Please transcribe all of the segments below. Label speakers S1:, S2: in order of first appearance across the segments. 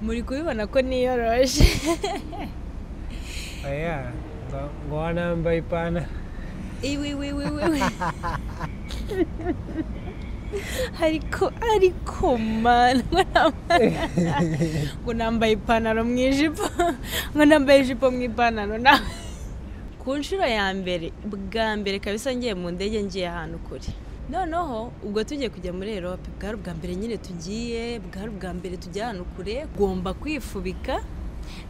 S1: muri kubibona ko niyoroshe
S2: aya ngo wanambaye ipantaro
S1: iwi ariko man ngo nambaye ipantaro mu ijipo ngo nambaye ijipo mu ipantaro na ku nshuro ya mbere bwa mbere kabisa ngiye mu ndege ngiye ahantu kure noneho ubwo tugiye kujya muri Europe bwari bwa mbere nyine tugiye bwari bwa mbere tujya ahantu kure ugomba kwifubika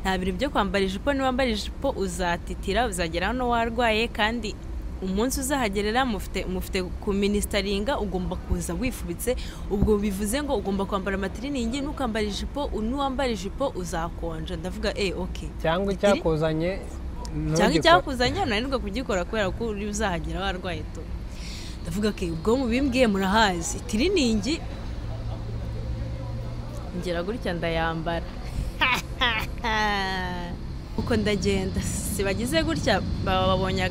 S1: nta bintu byo kwambara ijipo niba wambara ijipo uzatitira uzagera hano warwaye kandi umunsi uzahagerera mufite ku ministeringa ugomba kuza wifubitse ubwo bivuze ngo ugomba kwambara matiriningi n'ukambara ijipo n'uwambara ijipo uzakonja ndavuga okay
S2: cyangwa
S1: icyakuzanye nanirwa kugikora kubera ko uri uzahagera warwaye to ndavuga ubwo mubimbwiye murahazi tiriningi ngera gutya ndayambara uko ndagenda sibagize gutya babonye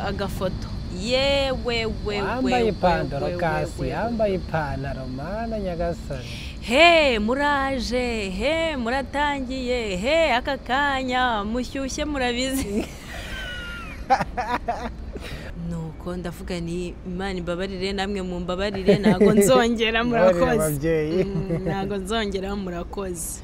S1: agafoto yewe
S2: wambaye ipantaro kasi yambaye ipantaro mana nyagasani
S1: muraje muratangiye aka kanya mushyushye murabizi nuko ndavuga ni Imana imbabarire namwe mumbabarire ntago nzongera murakoze ntago nzongera murakoze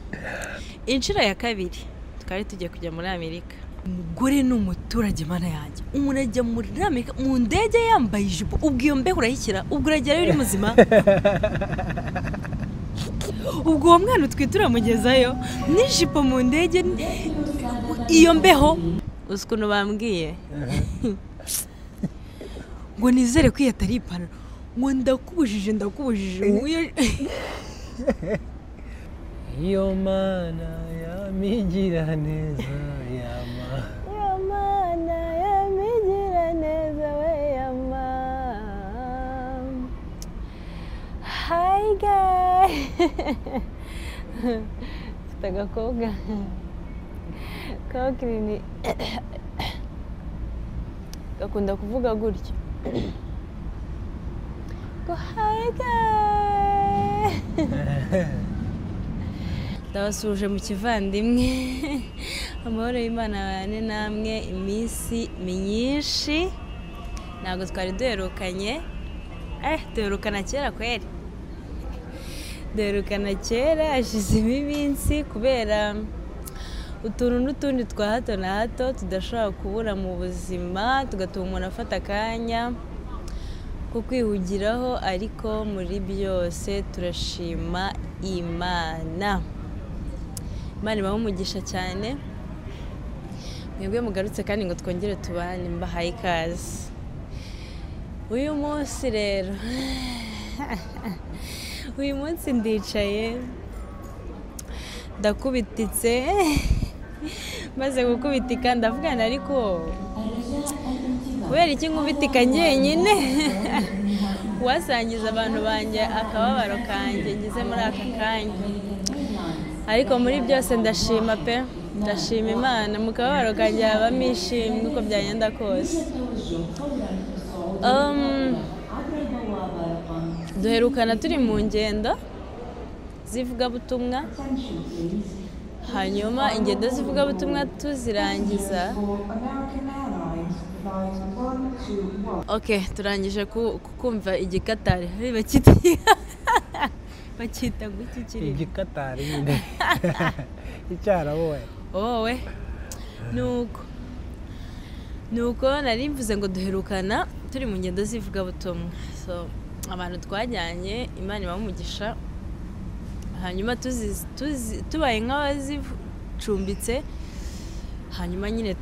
S1: inshuro ya kabiri twari tugiye kujya muri Amerika umugore n'umuturage mana yanjye umuntu ajya muri Amerika mu ndege yambaye ijipo ubwo iyo mbeho urayikira ubwo uragerayo uri muzima ubwo uwo mwana utwitura mugezayo n'ijipo mu ndege iyo mbeho uzi ukuntu bambwiye ngo nizere ko iyo atari ipantaro ngo ndakubujije
S2: iyo mana yamigira neza
S1: mana yamigira neza we yama hi guys mfite agakobwa kakirini gakunda kuvuga gutyo go hi guys ndabasuje mu kivandimwe amahoro y'Imana bane namwe iminsi myinshi ntago twari duherukanye duherukana kera kweri duherukana kera hashize iminsi kubera utuntu n'utundi twa hato na hato tudashobora kubura mu buzima tugatuma umuntu afata akanya ko kwihugiraho ariko muri byose turashima Imana ibahe umugisha cyane mwebwe mugarutse kandi ngo twongere tubane mbahaye ikaze uyu munsi rero uyu munsi ndicaye ndakubititse maze gukubitika ndavugana ariko kubera iki nkubitika njyenyine wasangiza abantu banjye akababaro kanjye ngize muri aka kanya ariko muri byose ndashima pe ndashima Imana mu kababaro kanjye habamo ishimwe uko byagenda kose duherukana turi mu ngendo z'ivugabutumwa hanyuma ingendo z'ivugabutumwa tuzirangiza turangije kumva igikatari bakita guki kiri
S2: igikatari nyine icyaraboye
S1: wowe nuko nari mvuze ngo duherukana turi mu ngendo z'ivugabutumwa so abantu twajyanye Imana ibahe umugisha hanyuma tubaye nk'abazicumbitse hanyuma nyine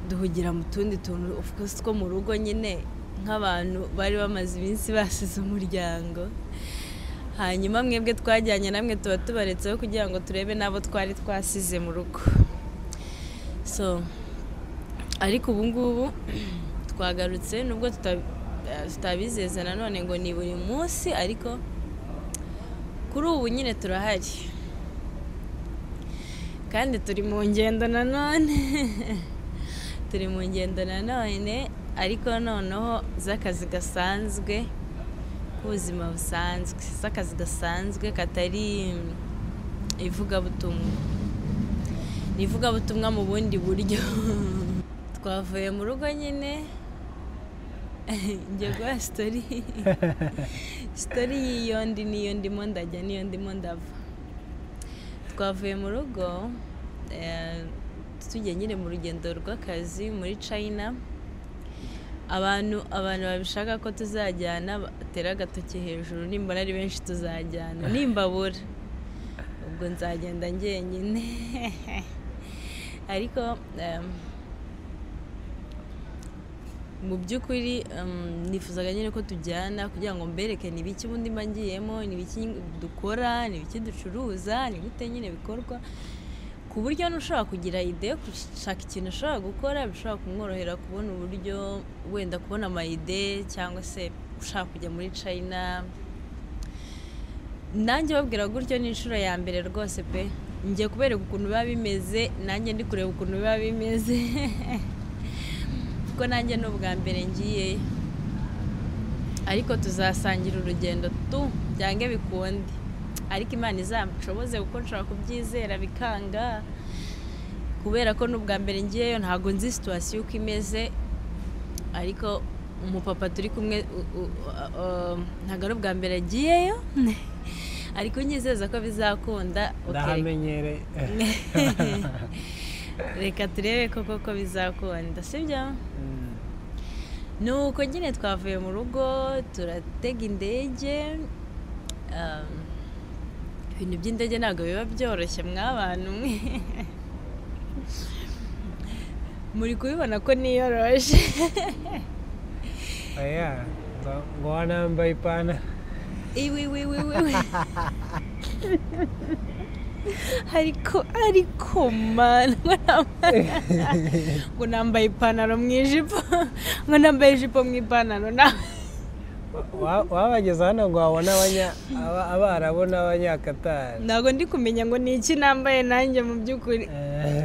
S1: duhugira mu tundi tuntu of course two mu rugo nyine nk'abantu bari bamaze iminsi basize umuryango hanyuma mwebwe twajyanye namwe tuba tubaretseho kugira ngo turebe nabo twari twasize mu rugo so ariko ubu ngubu twagarutse nubwo tutabizeza nanone ngo ni buri munsi ariko kuri ubu nyine turahari kandi turi mu ngendo nanone ariko noneho z'akazi gasanzwe ubuzima busanzwe z'akazi gasanzwe katari ivugabutumwa mu bundi buryo. Twavuye mu rugo nyine njye guha story y'iyo ndimo ndajya n'iyo ndimo ndava. Twavuye mu rugo tujya nyine mu rugendo rw'akazi muri China. Abantu babishaka ko tuzajyana batera agatoki hejuru, nimbona ari benshi tuzajyana, nimbabura ubwo nzagenda njyenyine. Ariko mu by'ukuri nifuzaga nyine ko tujyana kugira ngo mbereke n'ibiki ubundi mba ngiyemo, n'ibiki dukora, n'ibiki ducuruza, ni gute nyine bikorwa, ku buryo nushobora kugira ide gushaka ikintu ushobora gukora bishobora kumworohera kubona uburyo wenda kubona amayide, cyangwa se ushaka kujya muri China. Nanjye babwira gutyo ni inshuro ya mbere rwose pe, ngiye kubereka ukuntu biba bimeze, nanjye ndi kureba ukuntu biba bimeze kuko nanjye ni ubwa mbere ngiye. Ariko tuzasangira urugendo byange bikunde, ariko Imana izamushoboze kuko nshobora kubyizera bikanga, kubera ko n'ubwa mbere ngiyeyo ntago nzi situation uko imeze. Ariko umupapa turi kumwe ntago ari ubwa mbere agiyeyo ariko nyizeza ko bizakunda.
S2: Ndahamenyere.
S1: Reka turebe koko bizakunda, sibyo? Nuko nyine twavuye mu rugo turatega indege. Ibintu by'indege ntabwo biba byoroshye mw'abantu mwe. Muri kubibona ko niyoroshe.
S2: Aya, ngo wanambaye ipantaro.
S1: Iwi. Ariko man, ngo nambaye ipantaro mu ijipo, ngo nambaye ijipo mu ipantaro.
S2: Wabageze hano ngo wabona Abarabu n'Abanyakatari.
S1: Ntabwo ndi kumenya ngo ni iki nambaye nanjye mu by'ukuri.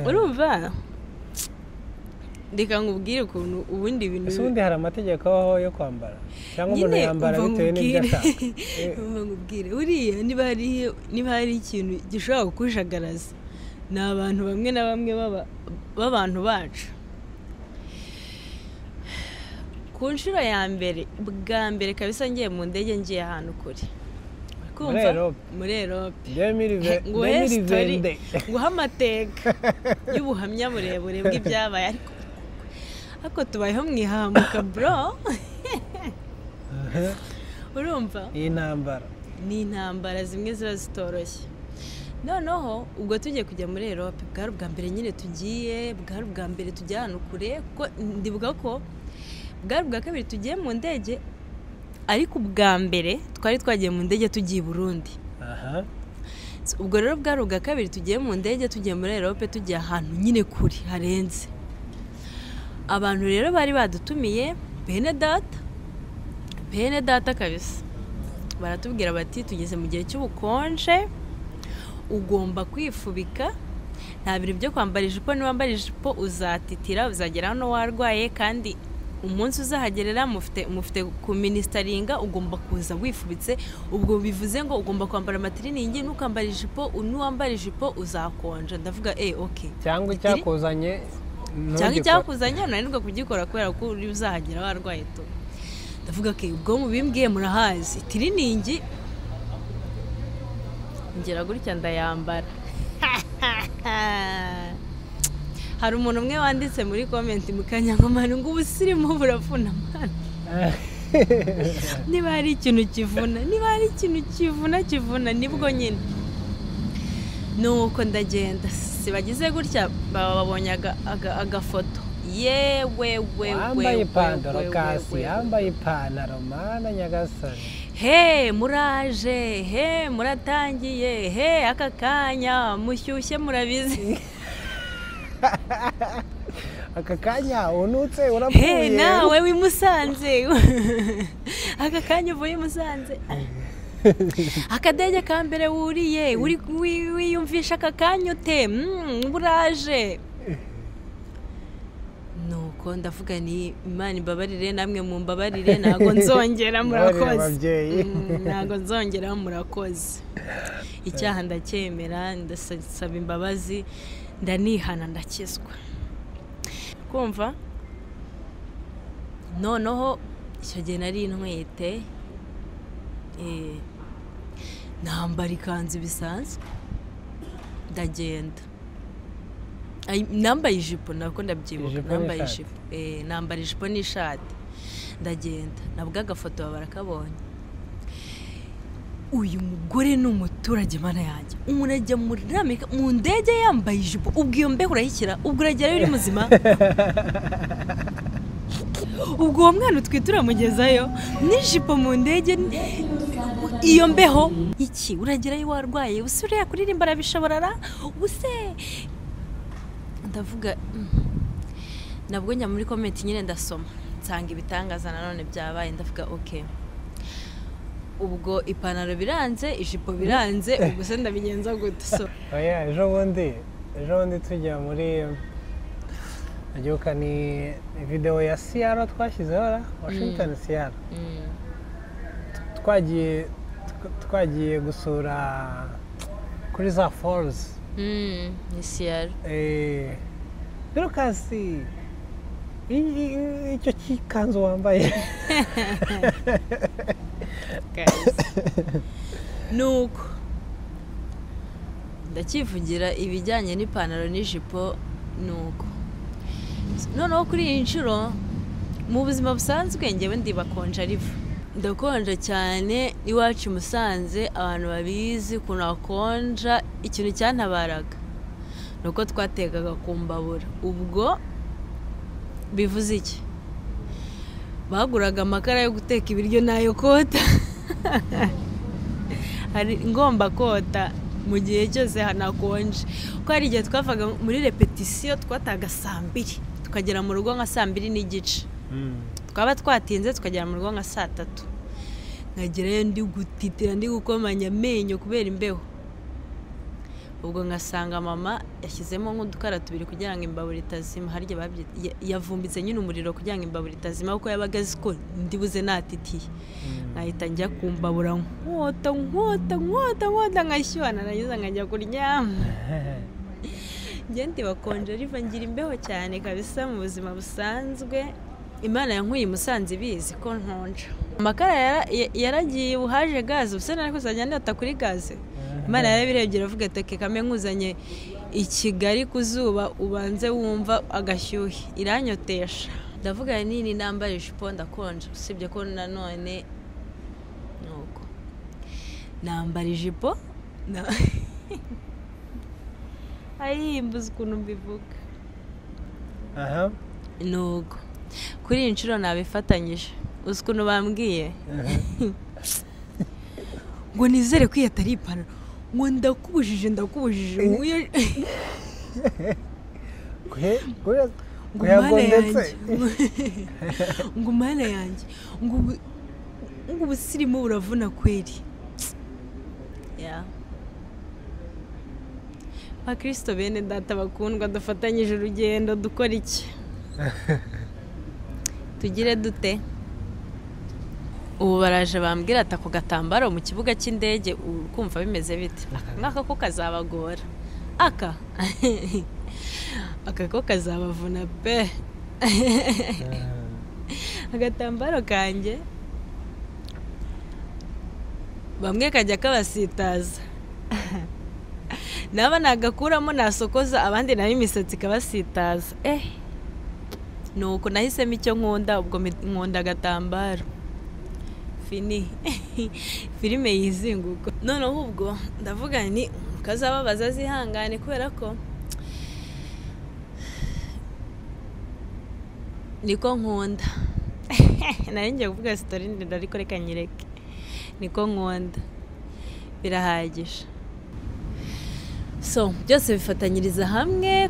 S1: Urumva? Ndeka nkubwire ukuntu ubundi ibintu.
S2: Ese ubundi hari amategeko aho yo kwambara, cyangwa umuntu yambara bitewe n'ibyo ashaka?
S1: Nkubwire uriya niba hari ikintu gishobora kukushagaraza, ni abantu bamwe na bamwe b'abantu bacu. Ku nshuro ya mbere, bwa mbere kabisa ngiye mu ndege, ngiye ahantu kure, muri Europe. Nguha amateka y'ubuhamya burebure bw'ibyabaye, ariko tubayeho mwihamuka bro. Urumva? Ni intambara zimwe ziba zitoroshye. Noneho ubwo tugiye kujya muri Europe, bwari ubwa mbere nyine tugiye, bwari ubwa mbere tujya ahantu kure, kuko ndibuka ko bwari ubwa kabiri tugiye mu ndege, ariko ubwa mbere twari twagiye mu ndege tugiye i Burundi. Ubwo rero bwari ubwa kabiri tugiye mu ndege tugiye muri Europe, tugiye ahantu nyine kure harenze. Abantu rero bari badutumiye bene data kabisa, baratubwira bati tugeze mu gihe cy'ubukonje, ugomba kwifubika, nta bintu byo kwambara ijipo, niwambara ijipo uzatitira, uzagera hano warwaye, kandi umunsi uzahagerera mufite ku ministeringa, ugomba kuza wifubitse. Ubwo bivuze ngo ugomba kwambara amatiriningi, nukambara ijipo, nuwambara ijipo uzakonja. Ndavuga okay,
S2: cyangwa icyakuzanye
S1: nanirwa kugikora kubera ko uri uzahagera warwaye to. Ndavuga ubwo mubimbwiye murahazi, tiriningi ngera gutya ndayambara. Hari umuntu umwe wanditse muri comment mukanyangomana ngo ubusirimu burafuna mana. Niba hari ikintu kivuna, nibwo nyine. Nuko ndagenda, sibagize gutya babonye agafoto. Yewe
S2: wambaye ipantaro kasi, yambaye ipantaro mana nyagasani.
S1: Muraje, muratangiye, aka kanya mushyushye murabizi.
S2: Aka kanya unutse urapfuye.
S1: Nawe wimusanze. Aka kanya uvuye Musanze. Akadege ka mbere wuriye, wiyumvisha aka kanya ute? Buraje. Nuko ndavuga ni Imana imbabarire, namwe mumbabarire, ntago nzongera, murakoze. Ntago nzongera, murakoze. icyaha ndacyemera ndasaba imbabazi ndanihana ndakizwa kumva noneho icyo gihe nari intwite nambara ikanzu bisanzwe ndagenda nambaye ijipo nako ndabyibuka nambaye ijipo nambara ijipo n'ishati ndagenda nabwo agafoto babarakabonye uyu mugore ni umuturage mana yanjye umuntu ajya muri Amerika mu ndege yambaye ijipo ubwo iyo mbeho urayikira ubwo uragerayo uri muzima ubwo uwo mwana utwite uramugezayo n'ijipo mu ndege iyo mbeho iki uragerayo warwaye usuriya kuririmba arabishobora ubuse ndavuga nabwo njya muri comment nyine ndasoma nsanga ibitangaza nanone byabaye ndavuga okay ubwo ipantaro biranze ijipo biranze ubwo se ndabigenza gute so
S2: oya ejo bundi tujya muri agiuka ni video ya Seattle twashyizeho Washington Seattle twagiye gusura kuri za falls
S1: ni Seattle
S2: Lucas icyo kikanzu wambaye
S1: nuko ndakivugira ibijyanye n'ipantaro n'ijipo nuko noneho kuri iyi nshuro mu buzima busanzwe ngewe ndibakonja riva ndakonja cyane iwacu Musanze abantu babizi ukuntu hakonja ikintu cyantabaraga nuko twategaga kumbabura ubwo bivuze iki baguraga amakara yo guteka ibiryo nayo kota hari ngomba kota mu gihe cyose hanakonje ko hari igihe twavaga muri repetition twataga 2:00 tukagera mu rugo nka 2:30 twaba twatinze tukagera mu rugo nka 3:00 nkagerayo ndi gutitira ndi gukomanya amenyo kubera imbeho ubwo ngasanga mama yashyizemo nk'udukara tubiri kugira ngo imbabura itazima harya yavumbitse nyine umuriro kugira ngo imbabura itazima kuko yabaga azi ko ndibuze natitiye nkahita njya kumbabura nkota nkashyuhana nagize nkajya kuryama ngende bakonje riva ngira imbeho cyane kabisa mu buzima busanzwe Imana yankuye Musanze ibizi ko nkonja amakara yaragiye uhaje gaze ubuse nari kuzajya ndata kuri gaze Imana yarabirebye iravuga ati kame nkuzanye i Kigali kuzuba ubanze wumva agashyuhi iranyotesha ndavuga nini nambara ijipo ndakonje usibye ko nanone nuko nambara ijipo ayimbuza ukuntu mbivuga nuko kuri iyi nshuro nabifatanyije uzi ukuntu bambwiye ngo nizere ko iyo atari ipantaro ngo ndakubujije ngo mana yanjye ngo ubusirimu buravuna kweri bakristo bene data bakundwa dufatanyije urugendo dukora iki tugire dute ubu baraje bambwira ati ako gatambaro mu kibuga cy'indege ukumva bimeze bite nk'aka ko kazabagora aka ko kazabavuna pe agatambaro kanjye bamwe kajya kabasitaza naba nagakuramo nasokoza abandi nayo imisatsi kabasitaza nuko nahisemo icyo nkunda ubwo nkunda agatambaro fini filime yizinguka noneho ubwo ndavuga ni kazababaza zihangane kubera ko niko nkunda nari ngiye kuvuga story ndende ariko reka nyireke niko nkunda birahagije so byose bifatanyiriza hamwe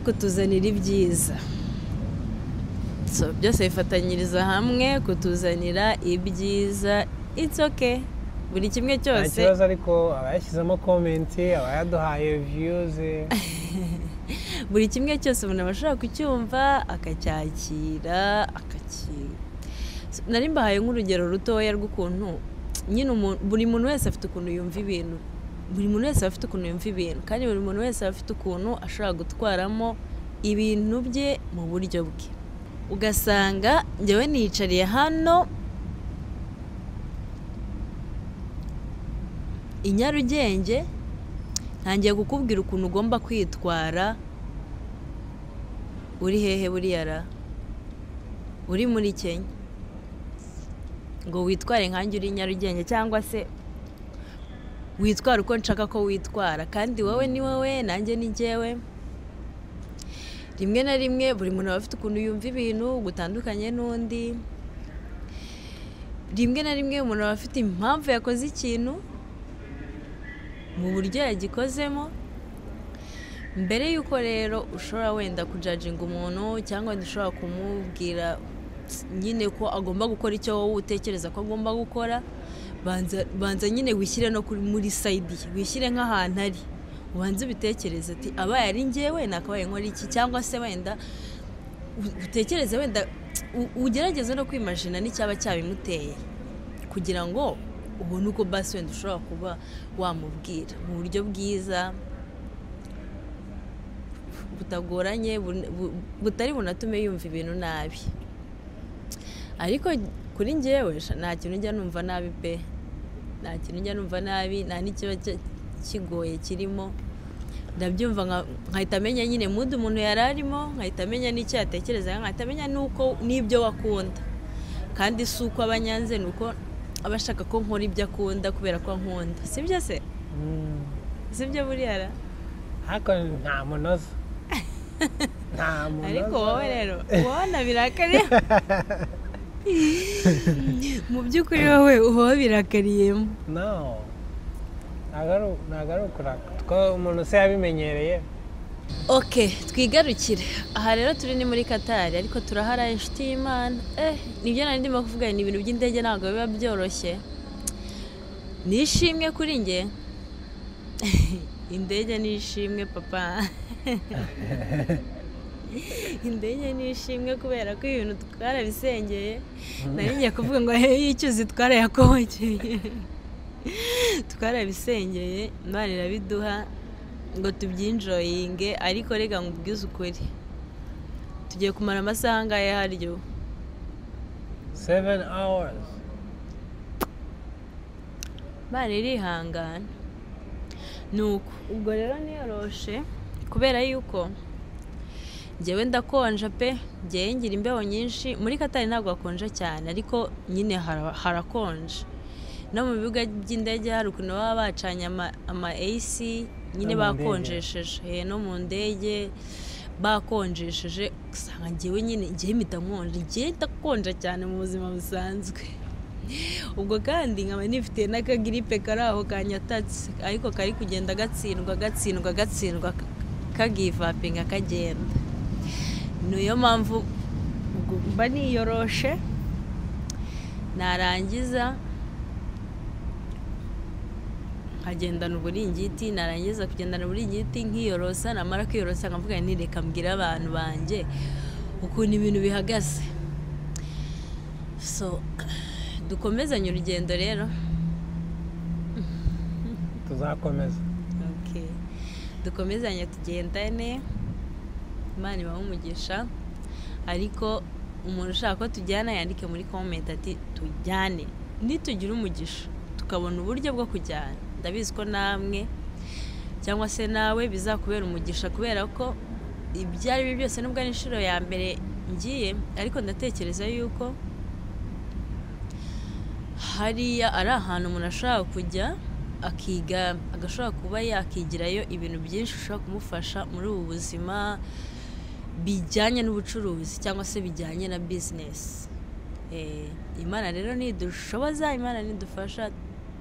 S1: kutuzanira ibyiza it's okay buri kimwe cyose
S2: ikibazo ariko abayashyizemo comment abayaduhaye views
S1: buri kimwe cyose umuntu abashaka kucyumva akacyakira nari mbahaye nk'urugero rutoya rw'ukuntu nyine buri muntu wese afite ukuntu yumva ibintu buri muntu wese afite ukuntu yumva ibintu kandi buri muntu wese afite ukuntu ashobora gutwaramo ibintu bye mu buryo bwe. Ugasanga njyewe niyicariye hano i Nyarugenge ntangiye kukubwira ukuntu ugomba kwitwara uri hehe buriya ra uri muri Kenya ngo witware nkanjye uri Nyarugenge cyangwa se witwara uko nshaka ko witwara kandi wowe ni wowe nanjye ni njyewe. Rimwe na rimwe buri muntu aba afite ukuntu yumva ibintu gutandukanye n'undi. Rimwe na rimwe umuntu aba afite impamvu yakoze ikintu mu buryo yagikozemo. Mbere yuko rero ushobora wenda kujajinga umuntu cyangwa wenda ushobora kumubwira nyine ko agomba gukora icyo wowe utekereza ko agomba gukora, banza nyine wishyire no muri side ye, wishyire nk'ahantu ari, ubanze ubitekereze ati abaye ari njyewe nakabaye nkora iki, cyangwa se wenda utekereze wenda ugerageze no kwimagina n'icyaba cyabimuteye kugira ngo ubone uko basi wenda ushobora kuba wamubwira mu buryo bwiza butagoranye butari bunatume yumva ibintu nabi. Ariko kuri njyewe nta kintu njya numva nabi pe, nta kintu njya numva nabi, nta n'ikiba kigoye kirimo. Ndabyumva nkahita amenya nyine mood umuntu yari arimo, nkahita amenya n'icyo yatekereza, nkahita amenya n'ibyo wakunda. Kandi si uko abanyanze nuko abashaka ko nkora ibyo akunda kubera ko nkunda, sibyo se? Sibyo buriya ra?
S2: Ariko nta munoza.
S1: Ariko wowe rero ubona birakariye mu by'ukuri wowe uba birakariyemo.
S2: No, ntabwo ari ukuraka umuntu se yabimenyereye.
S1: Ok, twigarukire aha rero turi ni muri Qatar ariko turahara inshuti y'Imana. Nibyo nari ndimo kuvuga, ni ibintu by'indege ntabwo biba byoroshye. Nishimwe kuri njye indege nishimwe papa. Indege nishimwe kubera ko ibintu twarabisengeye. Nari ngiye kuvuga ngo yicyuzi twarayakongeye. Twarabisengeye Imana irabiduha ngo tubyinjoyinge, ariko rega nkubwize ukuri tugiye kumara amasaha angahe haryo?
S2: 7 hours.
S1: Bari rihangana nuko ubwo rero niyoroshe kubera yuko njyewe ndakonja pe, njyewe ngira imbeho nyinshi. Muri Qatar ntabwo hakonja cyane ariko nyine harakonje. No mu bibuga by'indege hari ukuntu baba bacanye ama AC nyine bakonjesheje, no mu ndege bakonjesheje. Usanga njyewe nyine njyewe mpita nkonje, njyewe ndakonja cyane mu buzima busanzwe. Ubwo kandi nkaba nifite n'akagiripe kari aho kanyatatse, ariko kari kugenda gatsindwa kagivapinga kagenda. Niyo mpamvu mba niyoroshe, narangiza nkagendana uburingiti, narangiza kugendana uburingiti nkiyorosa, namara kwiyorosa nkavuga nti reka mbwira abantu banjye ukuntu ibintu bihagaze. So dukomezanye urugendo rero.
S2: Tuzakomeza.
S1: Okay, dukomezanye tugendane, Imana ibahe umugisha. Ariko umuntu ushaka ko tujyana yandike muri comment ati tujyane. Nitugira umugisha tukabona uburyo bwo kujyana, ndabizi ko namwe cyangwa se nawe bizakubera umugisha, kubera ko ibyari byo byose nubwo ari inshuro ya mbere ngiye, ariko ndatekereza yuko hariya ari ahantu umuntu ashobora kujya akiga, agashobora kuba yakigirayo ibintu byinshi ushobora kumufasha muri ubu buzima bijyanye n'ubucuruzi cyangwa se bijyanye na business. Imana rero nidushoboza, Imana nidufasha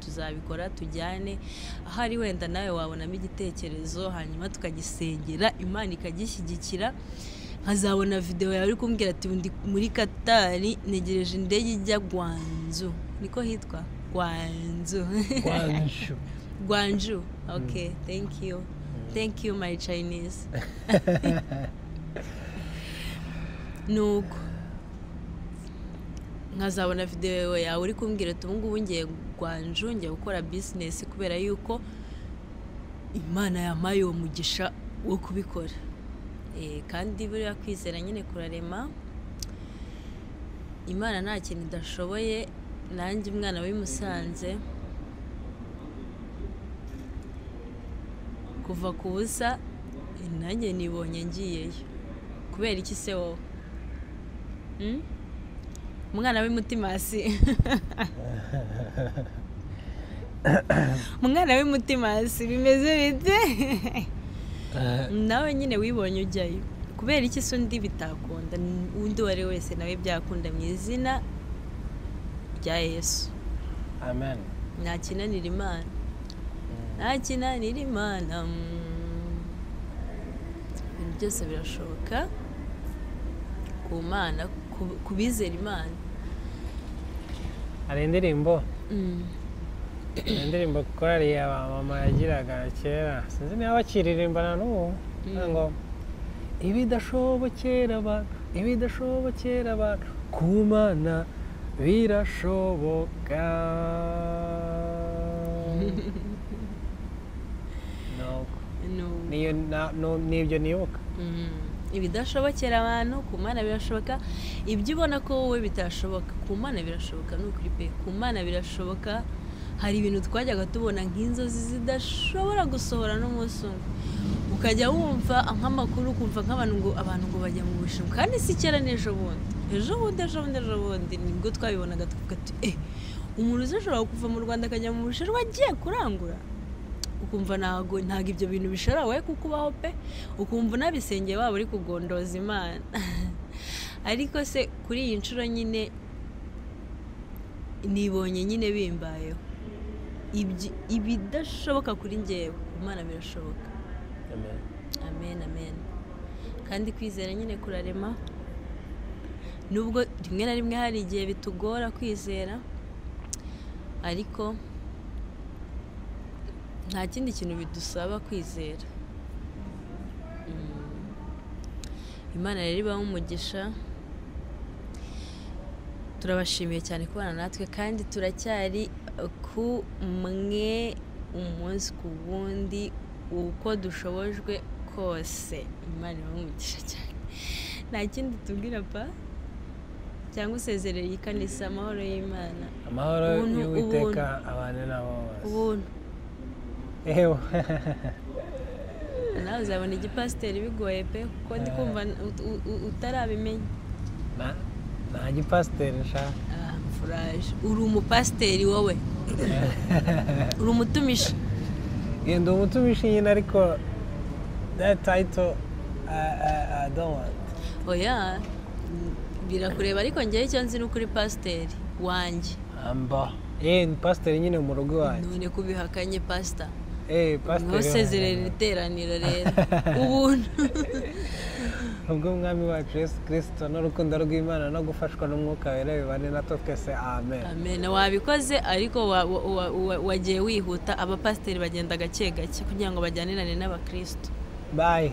S1: tuzabikora tujyane. Ahari wenda nawe wabonamo igitekerezo hanyuma tukagisengera, Imana ikagishyigikira. Nkazabona video yawe uri kumbwira ati ndi muri Qatar negereje indege ijya Guangzhou, niko hitwa Guangzhou. Okay, thank you my Chinese. Nuko nkazabona video yawe uri kumbwira ati ubu ngubu ngiye Guangzhou, ngiye gukora business kubera yuko imana yampaye uwo mugisha wo kubikora kandi buriya kwizera nyine kurarema. Imana nta kintu idashoboye. Nanjye umwana w'imusanze kuva ku busa nanjye nibonye ngiyeyo. Kubera iki se wowe? Umwana w'umutimasi umwana w'umutimasi bimeze bite? Nawe nyine wibonye ujyayo. Kubera iki se undi bitakunda? Undi wari wese nawe byakunda mu izina rya Yesu.
S2: Amen.
S1: Ntakinanira Imana. Ntakinanira Imana. Ibintu byose birashoboka ku Mana, kubizera Imana.
S2: Hari indirimbo korali ya mama yagiraga kera, sinzi niba bakiririmbana n'ubu, ngo ibidashobokera abantu ku Mana birashoboka. Nibyo nibuka.
S1: Ibidashobokera abantu ku Mana birashoboka. Ibyo ubona ko wowe bitashoboka ku Mana birashoboka. N'ukuri pe, ku Mana birashoboka. Hari ibintu twajyaga tubona nk'inzozi zidashobora gusohora n'umunsi umwe, ukajya wumva nk'amakuru, ukumva nk'abantu ngo bajya mu bushinwa, kandi si kera n'ejo bundi nibwo twabibonaga tuvuga ati umuntu uzashobora kuva mu Rwanda akajya mu bushinwa agiye kurangura. Ukumva ntago ibyo bintu bishobora we kukubaho pe, ukumva unabisengeye waba uri kugondoza Imana. Ariko se kuri iyi nshuro nyine nibonye nyine bimbayeho. Ibidashoboka kuri njyewe ku Mana birashoboka. Amen. Kandi kwizera nyine kurarema. Nubwo rimwe na rimwe hari igihe bitugora kwizera, ariko nta kindi kintu bidusaba kwizera. Imana rero ibaho umugisha. Turabashimiye cyane kubana natwe, kandi turacyari kumwe umunsi ku wundi uko dushobojwe kose. Imana ibaho umugisha cyane. Nta kindi tubwira pa, cyangwa usezerera ikanisa. Amahoro y'Imana,
S2: amahoro y'Uwiteka abane nabo bose.
S1: Ubuntu. Nawe uzabona igipasiteri bigoye pe, kuko ndi kumva utarabimenya.
S2: Nta gipasiteri nshaka.
S1: Furaje. Uri umupasiteri wowe. Uri umutumishi.
S2: Ndi umutumishi nyine, ariko that title I don't want.
S1: Oya, birakureba, ariko njyewe icyo nzi ni ukuri pasiteri wanjye.
S2: Pasiteri nyine mu rugo wanjye.
S1: None kubihakanye pasita.
S2: Pasiteri
S1: wasezerera iteraniro rero. Ubuntu.
S2: Ubwo umwami wacu Yesu Kristo n'urukundo rw'Imana no gufashwa n'Umwuka Wera bibane natwe twese. Amen.
S1: Wabikoze, ariko wagiye wihuta. Abapasiteri bagenda gake gake kugira ngo bajyanirane n'abakristo.
S2: Bye.